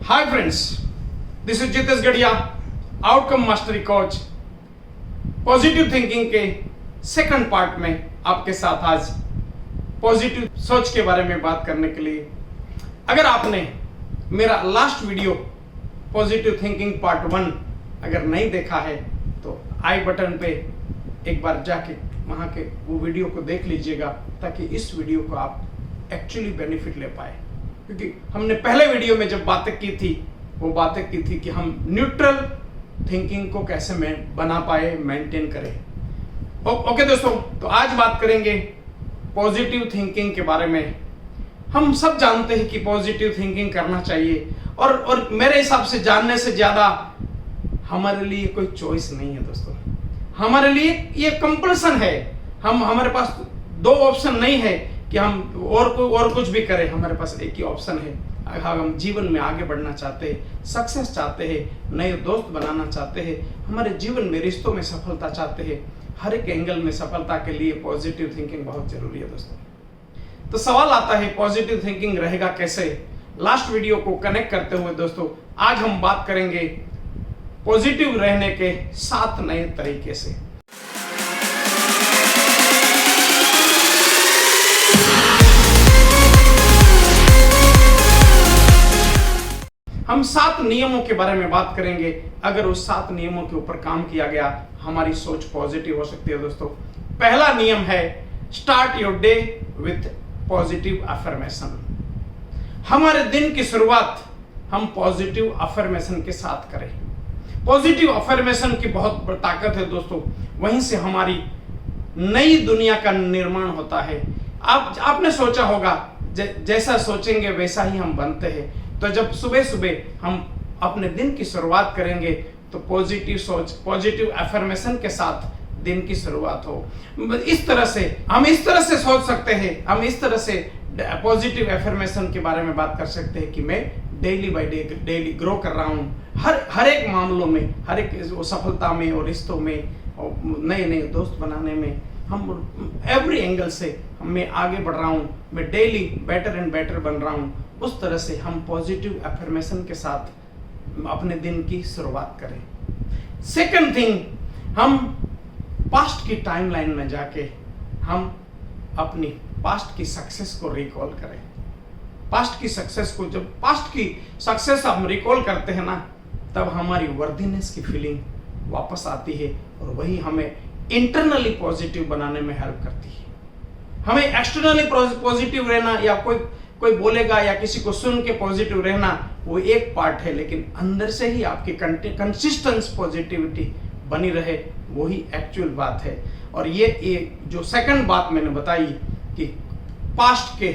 Hi friends, this is Jitesh Gadhiya, outcome mastery coach. Positive thinking के second part में आपके साथ आज पॉजिटिव सोच के बारे में बात करने के लिए, अगर आपने मेरा last video positive thinking part 1 अगर नहीं देखा है तो आई बटन पे एक बार जाके वहां के वो वीडियो को देख लीजिएगा, ताकि इस वीडियो को आप एक्चुअली बेनिफिट ले पाए। क्योंकि हमने पहले वीडियो में जब बातें की थी, वो बातें की थी कि हम न्यूट्रल थिंकिंग को कैसे बना पाए, मेंटेन करें। ओके दोस्तों, तो आज बात करेंगे पॉजिटिव थिंकिंग के बारे में। हम सब जानते हैं कि पॉजिटिव थिंकिंग करना चाहिए, और मेरे हिसाब से जानने से ज्यादा हमारे लिए कोई चॉइस नहीं है दोस्तों। हमारे लिए ये कंपल्सन है। हमारे पास दो ऑप्शन नहीं है कि हम और कुछ भी करें। हमारे पास एक ही ऑप्शन है। अगर हम जीवन में आगे बढ़ना चाहते हैं, सक्सेस चाहते हैं, नए दोस्त बनाना चाहते हैं, हमारे जीवन में रिश्तों में सफलता चाहते हैं, हर एक एंगल में सफलता के लिए पॉजिटिव थिंकिंग बहुत जरूरी है दोस्तों। तो सवाल आता है, पॉजिटिव थिंकिंग रहेगा कैसे? लास्ट वीडियो को कनेक्ट करते हुए दोस्तों, आज हम बात करेंगे पॉजिटिव रहने के 7 नए तरीके से। हम 7 नियमों के बारे में बात करेंगे। अगर उस 7 नियमों के ऊपर काम किया गया, हमारी सोच पॉजिटिव हो सकती है दोस्तों। पहला नियम है, start your day with positive affirmation. हमारे दिन की शुरुआत हम पॉजिटिव अफर्मेशन के साथ करें। पॉजिटिव अफर्मेशन की बहुत ताकत है दोस्तों। वहीं से हमारी नई दुनिया का निर्माण होता है। आपने सोचा होगा, जैसा सोचेंगे वैसा ही हम बनते हैं। तो जब सुबह सुबह हम अपने दिन की शुरुआत करेंगे तो पॉजिटिव सोच, पॉजिटिव अफर्मेशन के साथ दिन की शुरुआत हो। इस तरह से सोच सकते हैं। हम इस तरह से पॉजिटिव अफर्मेशन के बारे में बात कर सकते हैं कि मैं डेली बाय डेली ग्रो कर रहा हूँ। हर एक मामलों में, हर एक सफलता में और रिश्तों में और नए नए दोस्त बनाने में, हम एवरी एंगल से मैं आगे बढ़ रहा हूँ। मैं डेली बेटर एंड बेटर बन रहा हूँ। उस तरह से हम पॉजिटिव अफर्मेशन के साथ अपने दिन की शुरुआत करें। सेकंड थिंग, हम पास्ट की टाइमलाइन में जाके हम अपनी पास्ट की सक्सेस को रिकॉल करें। पास्ट की सक्सेस को, जब पास्ट की सक्सेस हम रिकॉल करते हैं ना, तब हमारी वर्दीनेस की फीलिंग वापस आती है, और वही हमें इंटरनली पॉजिटिव बनाने में हेल्प करती है। हमें एक्सटर्नली पॉजिटिव रहना, या कोई बोलेगा या किसी को सुन के पॉजिटिव रहना, वो एक पार्ट है, लेकिन अंदर से ही आपकी कंसिस्टेंस पॉजिटिविटी बनी रहे, वही एक्चुअल बात है। और ये जो सेकंड बात मैंने बताई कि पास्ट के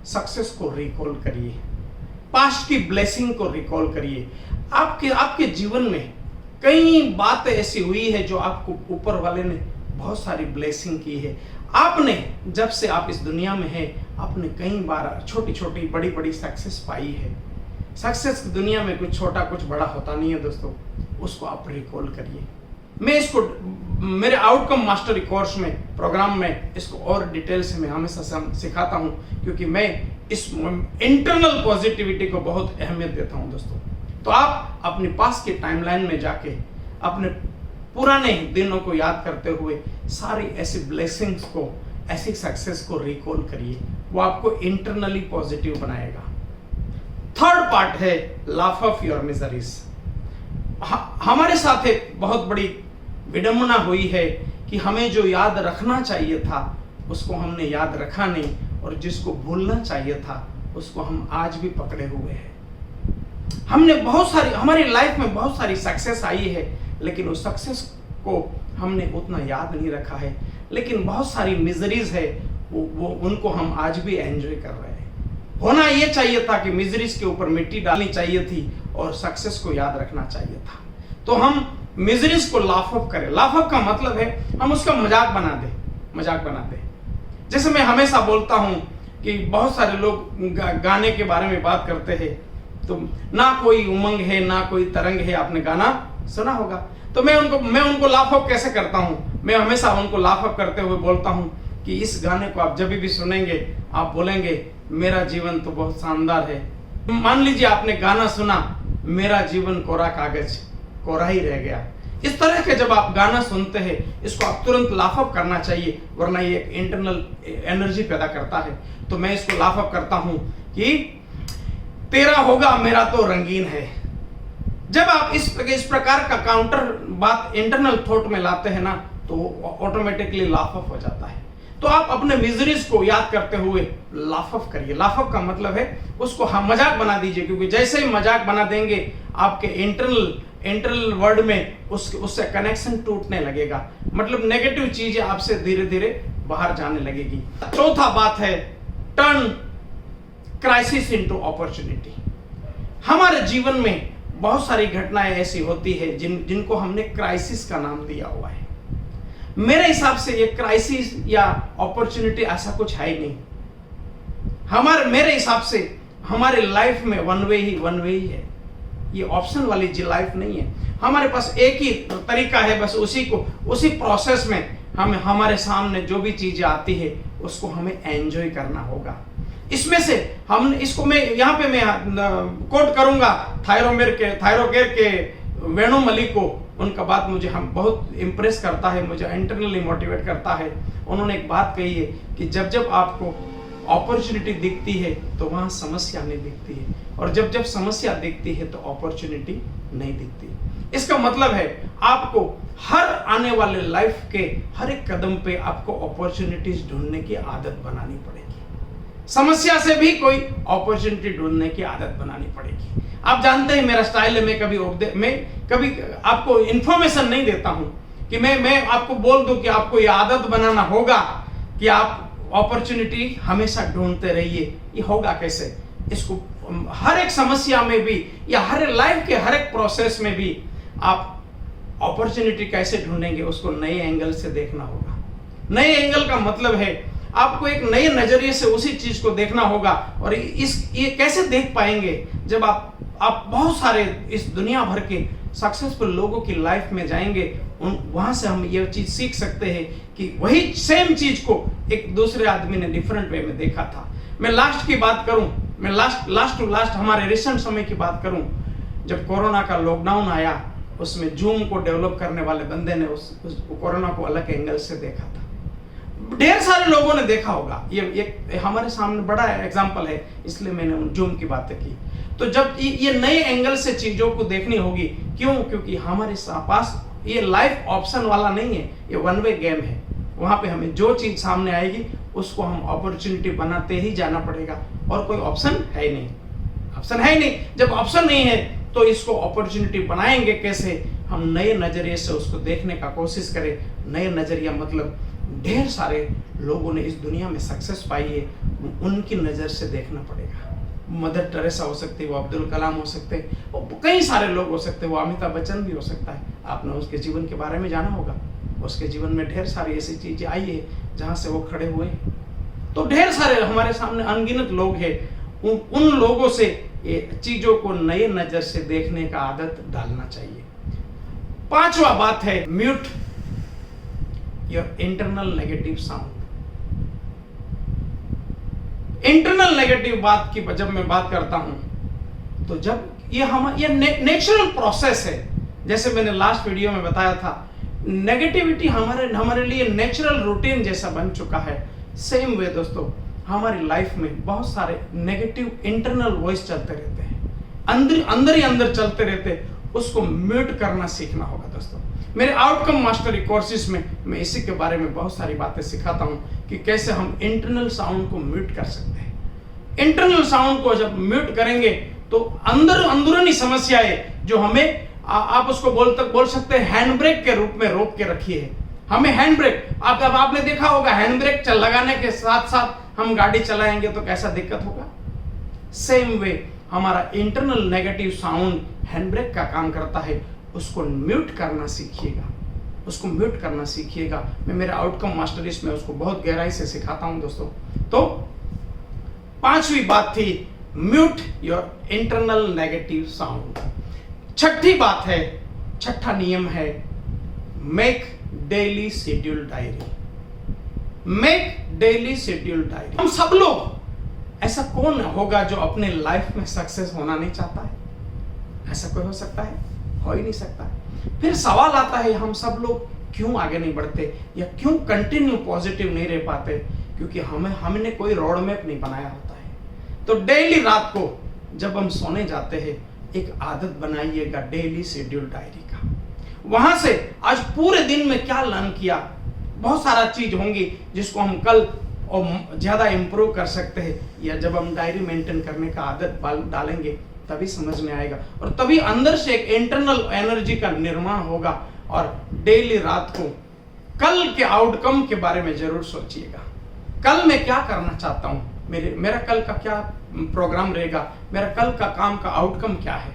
सक्सेस को रिकॉल करिए, पास्ट की ब्लेसिंग को रिकॉल करिए। आपके जीवन में कई बातें ऐसी हुई है जो आपको ऊपर वाले ने बहुत सारी ब्लेसिंग की है। आपने, जब से आप इस दुनिया में हैं, आपने कई बार छोटी छोटी बड़ी बड़ी सक्सेस पाई है। सक्सेस की दुनिया में कुछ छोटा कुछ बड़ा होता नहीं है दोस्तों। उसको आप रिकॉल करिए। मैं इसको मेरे आउटकम मास्टरी कोर्स में, प्रोग्राम में, इसको और डिटेल से मैं हमेशा सिखाता हूं, क्योंकि मैं इस इंटरनल पॉजिटिविटी को बहुत अहमियत देता हूं दोस्तों। तो आप अपने पास के टाइमलाइन में जाके अपने पुराने दिनों को याद करते हुए सारी ऐसी ब्लेसिंग्स को, ऐसी सक्सेस को रिकॉल करिए। वो आपको इंटरनली पॉजिटिव बनाएगा। थर्ड पार्ट है, लाफ ऑफ योर मिजरीज। हमारे साथ एक बहुत बड़ी विडंबना हुई है कि हमें जो याद रखना चाहिए था उसको हमने याद रखा नहीं, और जिसको भूलना चाहिए था उसको हम आज भी पकड़े हुए हैं। हमारी लाइफ में बहुत सारी सक्सेस आई है, लेकिन उस सक्सेस को हमने उतना याद नहीं रखा है। लेकिन बहुत सारी मिजरीज है, वो उनको हम आज भी एंजॉय कर रहे हैं। होना ये चाहिए था कि मिजरीज के ऊपर मिट्टी डालनी चाहिए थी और सक्सेस को याद रखना चाहिए था। तो हम मिजरीज को लाफ ऑफ करें। लाफ ऑफ का मतलब है हम उसका मजाक बना दे। जैसे मैं हमेशा बोलता हूं कि बहुत सारे लोग गाने के बारे में बात करते हैं, तो ना कोई उमंग है ना कोई तरंग है। आपने गाना सुना होगा। तो मैं उनको लाफ ऑफ कैसे करता हूं? मैं हमेशा उनको लाफ ऑफ करते हुए बोलता हूं कि इस गाने को आप जब भी सुनेंगे, आप बोलेंगे मेरा जीवन तो बहुत शानदार है, मान लीजिए आपने गाना सुना, मेरा जीवन कोरा कागज कोरा ही रह गया। इस तरह के जब आप गाना सुनते हैं, इसको आप तुरंत लाफ अप करना चाहिए, वरना ये एक इंटरनल एनर्जी पैदा करता है। तो मैं इसको लाफ अप करता हूं कि तेरा होगा मेरा तो रंगीन है। जब आप इस प्रकार का काउंटर बात इंटरनल थॉट में लाते हैं ना, तो ऑटोमेटिकली लाफ अप हो जाता है। तो आप अपने मिजरीज को याद करते हुए लाफ अप करिए। लाफ अप का मतलब है उसको हम मजाक बना दीजिए, क्योंकि जैसे ही मजाक बना देंगे आपके इंटरनल वर्ड में उससे कनेक्शन टूटने लगेगा, मतलब नेगेटिव चीजें आपसे धीरे धीरे बाहर जाने लगेगी। चौथा बात है टर्न क्राइसिस इनटू अपॉर्चुनिटी। हमारे जीवन में बहुत सारी घटनाएं ऐसी होती है जिनको हमने क्राइसिस का नाम दिया हुआ है। मेरे हिसाब से ये क्राइसिस या अपॉर्चुनिटी ऐसा कुछ है ही नहीं। मेरे हिसाब से हमारे लाइफ में वन वे ही है। ये ऑप्शन वाली जी लाइफ नहीं है। हमारे पास एक ही तरीका है, बस उसी प्रोसेस में हमारे सामने जो भी चीजें आती है उसको हमें एंजॉय करना होगा। इसमें से मैं यहाँ पे कोट करूंगा थायरोकेयर के वेणु मलिक को। उनका बात मुझे बहुत इंप्रेस करता है, मुझे इंटरनली मोटिवेट करता है। उन्होंने एक बात कही है कि जब आपको अपॉर्चुनिटी दिखती है तो वहां समस्या नहीं दिखती है, और जब समस्या दिखती है तो अपॉर्चुनिटी नहीं दिखती। इसका मतलब है आपको हर आने वाले लाइफ के हर एक कदम पे आपको अपॉर्चुनिटीज ढूंढने की आदत बनानी पड़ेगी। समस्या से भी कोई अपॉर्चुनिटी ढूंढने की आदत बनानी पड़ेगी। आप जानते हैं मेरा स्टाइल है, मैं कभी आपको इंफॉर्मेशन नहीं देता हूं कि मैं आपको बोल दूं कि आपको ये आदत बनाना होगा कि आप अपॉर्चुनिटी हमेशा ढूंढते रहिए। ये होगा कैसे? इसको हर एक समस्या में भी या हर लाइफ के हर एक प्रोसेस में भी आप अपॉर्चुनिटी कैसे ढूंढेंगे, उसको नए एंगल से देखना होगा। नए एंगल का मतलब है आपको एक नए नजरिए से उसी चीज को देखना होगा। और ये कैसे देख पाएंगे? जब आप बहुत सारे इस दुनिया भर के सक्सेसफुल लोगों की लाइफ में जाएंगे, वहां से हम ये चीज सीख सकते हैं कि वही सेम चीज को एक दूसरे आदमी ने डिफरेंट वे में देखा था। मैं लास्ट की बात करूं, मैं लास्ट टू लास्ट हमारे रिसेंट समय की बात करूं, जब कोरोना का लॉकडाउन आया, उसमें जूम को डेवलप करने वाले बंदे ने उस कोरोना को अलग एंगल से देखा था। ढेर सारे लोगों ने देखा होगा, ये हमारे सामने बड़ा एग्जांपल है, इसलिए मैंने जूम की बातें की। तो जब ये नए एंगल से चीजों को देखनी होगी, क्यों? क्योंकि हमारे पास ये लाइफ ऑप्शन वाला नहीं है, ये वन वे गेम है। वहां पे हमें जो चीज सामने आएगी उसको हम अपॉर्चुनिटी बनाते ही जाना पड़ेगा, और कोई ऑप्शन है ही नहीं। जब ऑप्शन नहीं है तो इसको अपॉर्चुनिटी बनाएंगे कैसे? हम नए नजरिए से उसको देखने का कोशिश करें। नए नजरिया मतलब ढेर सारे लोगों ने इस दुनिया में सक्सेस पाई है, उनकी नजर से देखना पड़ेगा। मदर टेरेसा हो सकती है, वो अब्दुल कलाम हो सकते हैं, वो कई सारे लोग हो सकते हैं, वो अमिताभ बच्चन भी हो सकता है। आपने उसके जीवन के बारे में जाना होगा। उसके जीवन में ढेर सारी ऐसी चीजें आई है जहां से वो खड़े हुए हैं। तो ढेर सारे हमारे सामने अनगिनत लोग हैं, उन लोगों से ये चीजों को नए नजर से देखने का आदत डालना चाहिए। पांचवा बात है mute your internal negative sound. Internal negative बात की जब मैं बात करता हूं, तो जब ये नेचुरल प्रोसेस है, जैसे मैंने लास्ट वीडियो में बताया था, नेगेटिविटी हमारे लिए नेचुरल रूटीन जैसा बन चुका है। सेम वे दोस्तों, हमारी लाइफ में बहुत सारे नेगेटिव इंटरनल वॉइस चलते रहते हैं, अंदर ही अंदर चलते रहते। उसको म्यूट करना सीखना होगा दोस्तों। मेरे आउटकम मास्टरी कोर्सेज में मैं इसी के बारे में बहुत सारी बातें सिखाता हूं कि कैसे हम इंटरनल साउंड को म्यूट कर सकते हैं। इंटरनल साउंड को जब म्यूट करेंगे तो अंदरूनी समस्याएं जो हमें आप उसको बोल सकते हैं हैंड ब्रेक के रूप में रोक के रखी है। हमें हैंड ब्रेक, आपने देखा होगा, हैंड ब्रेक लगाने के साथ साथ हम गाड़ी चलाएंगे तो कैसा दिक्कत होगा। सेम वे हमारा internal negative sound hand brake का काम करता है। उसको म्यूट करना सीखिएगा। मैं मेरे आउटकम मास्टरीज में उसको बहुत गहराई से सिखाता हूं दोस्तों। तो पांचवी बात थी mute your internal negative sound. छठी बात है, छठा नियम है मेक डेली शेड्यूल डायरी। हम सब लोग ऐसा कौन होगा जो अपने लाइफ में सक्सेस होना नहीं चाहता है? ऐसा कोई हो सकता है? हो ही नहीं सकता। फिर सवाल आता है हम सब लोग क्यों आगे नहीं बढ़ते या क्यों कंटिन्यू पॉजिटिव नहीं रह पाते? क्योंकि हमने कोई रोड मैप नहीं बनाया होता है। तो डेली रात को जब हम सोने जाते हैं एक आदत बनाइएगा डेली शेड्यूल डायरी का। वहां से आज पूरे दिन में क्या लर्न किया, बहुत सारा चीज होंगी जिसको हम कल और ज्यादा इंप्रूव कर सकते हैं, या जब हम डायरी मेंटेन करने का आदत डालेंगे तभी समझ में आएगा और तभी अंदर से एक इंटरनल एनर्जी का निर्माण होगा। और डेली रात को कल के आउटकम के बारे में जरूर सोचिएगा। कल मैं क्या करना चाहता हूं, मेरा कल का क्या प्रोग्राम रहेगा, मेरा कल का काम का आउटकम क्या है।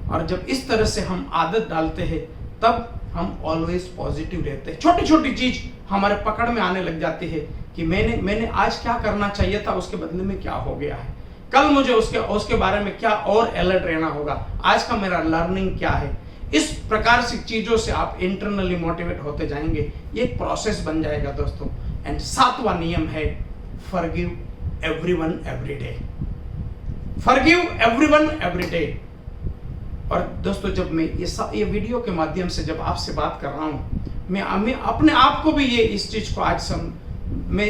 और जब इस तरह से हम आदत डालते हैं तब हम ऑलवेज पॉजिटिव रहते हैं। छोटी छोटी चीज हमारे पकड़ में आने लग जाती है कि मैंने आज क्या करना चाहिए था, उसके बदले में क्या हो गया है, कल मुझे उसके बारे में क्या और अलर्ट रहना होगा, आज का मेरा लर्निंग क्या है। इस प्रकार से चीजों से आप इंटरनली मोटिवेट होते जाएंगे, ये एक प्रोसेस बन जाएगा दोस्तों। एंड 7वां नियम है forgive everyone every day. Forgive everyone every day. और दोस्तों जब मैं ये वीडियो के माध्यम से जब आपसे बात कर रहा हूं, मैं अपने आप को भी ये इस चीज को आज मैं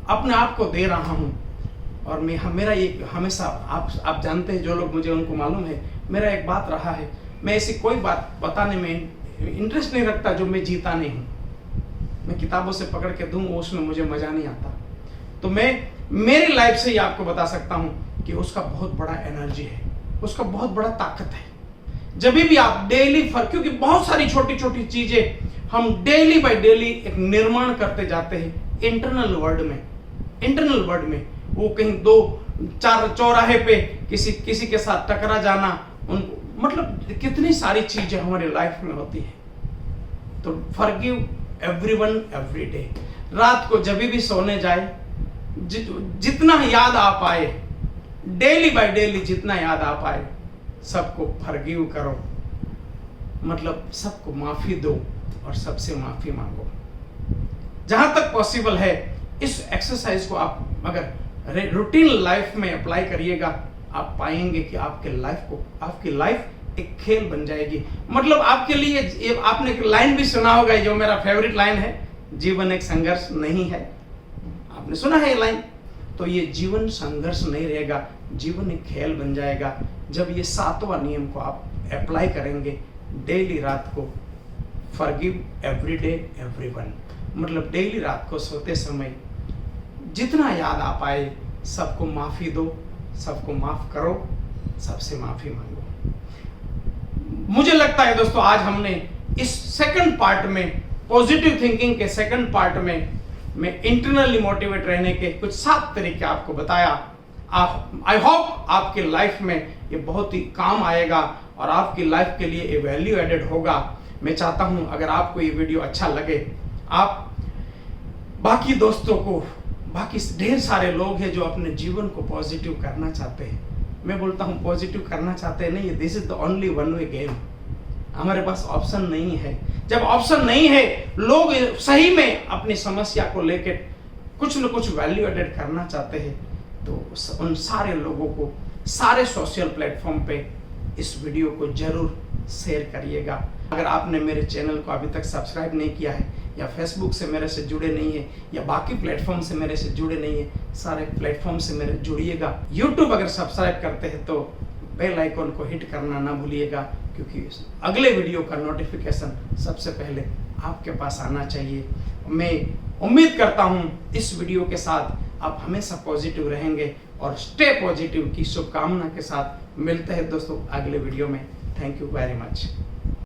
अपने आप को दे रहा हूं। और मेरा एक हमेशा आप जानते हैं, जो लोग मुझे उनको मालूम है, मेरा एक बात रहा है, मैं ऐसी कोई बात बताने में इंटरेस्ट नहीं रखता जो मैं जीता नहीं हूं। मैं किताबों से पकड़ के दूं उसमें मुझे मजा नहीं आता। तो मैं मेरी लाइफ से ही आपको बता सकता हूं कि उसका बहुत बड़ा एनर्जी है, उसका बहुत बड़ा ताकत है। जब भी आप डेली क्योंकि बहुत सारी छोटी छोटी चीजें हम डेली बाय डेली एक निर्माण करते जाते हैं इंटरनल वर्ल्ड में। वो कहीं 2-4 चौराहे पे किसी के साथ टकरा जाना, उनको मतलब कितनी सारी चीजें हमारी लाइफ में होती है। तो फॉरगिव एवरीवन एवरी डे। रात को जब भी सोने जाए जितना याद आ पाए, डेली बाय डेली जितना याद आ पाए, सबको फॉरगिव करो, मतलब सबको माफी दो और सबसे माफी मांगो। जहां तक पॉसिबल है इस एक्सरसाइज को आप अगर रूटीन लाइफ में अप्लाई करिएगा, आप पाएंगे कि आपकी लाइफ एक खेल बन जाएगी। मतलब आपके लिए आपने एक लाइन भी सुना होगा जो मेरा फेवरेट लाइन है, जीवन एक संघर्ष नहीं है। आपने सुना है ये लाइन? तो ये जीवन संघर्ष नहीं रहेगा, जीवन एक खेल बन जाएगा जब ये 7वां नियम को आप अप्लाई करेंगे डेली रात को। फॉरगिव एवरी डे एवरीवन, मतलब डेली रात को सोते समय जितना याद आ पाए सबको माफी दो, सबको माफ करो, सबसे माफी मांगो। मुझे लगता है दोस्तों आज हमने इस सेकंड पार्ट में, पॉजिटिव थिंकिंग के सेकंड पार्ट में मैं इंटरनली मोटिवेट रहने के कुछ 7 तरीके आपको बताया। आई होप आपके लाइफ में ये बहुत ही काम आएगा और आपकी लाइफ के लिए ये वैल्यू एडेड होगा। मैं चाहता हूं अगर आपको ये वीडियो अच्छा लगे, आप बाकी दोस्तों को, बाकी ढेर सारे लोग हैं जो अपने जीवन को पॉजिटिव करना चाहते हैं। मैं बोलता हूं पॉजिटिव करना चाहते नहीं, this is the only one way game. हमारे पास ऑप्शन नहीं है। जब ऑप्शन नहीं है, लोग सही में अपनी समस्या को लेकर कुछ न कुछ वैल्यू एडेड करना चाहते हैं, तो उन सारे लोगों को सारे सोशल प्लेटफॉर्म पे इस वीडियो को जरूर शेयर करिएगा। अगर आपने मेरे चैनल को अभी तक सब्सक्राइब नहीं किया है, या फेसबुक से मेरे से जुड़े नहीं है, या बाकी प्लेटफॉर्म से मेरे से जुड़े नहीं है, सारे प्लेटफॉर्म से मेरे जुड़िएगा। यूट्यूब अगर सब्सक्राइब करते हैं तो बेल आइकॉन को हिट करना ना भूलिएगा, क्योंकि अगले वीडियो का नोटिफिकेशन सबसे पहले आपके पास आना चाहिए। मैं उम्मीद करता हूं इस वीडियो के साथ आप हमेशा पॉजिटिव रहेंगे और स्टे पॉजिटिव की शुभकामना के साथ मिलते हैं दोस्तों अगले वीडियो में। Thank you very much.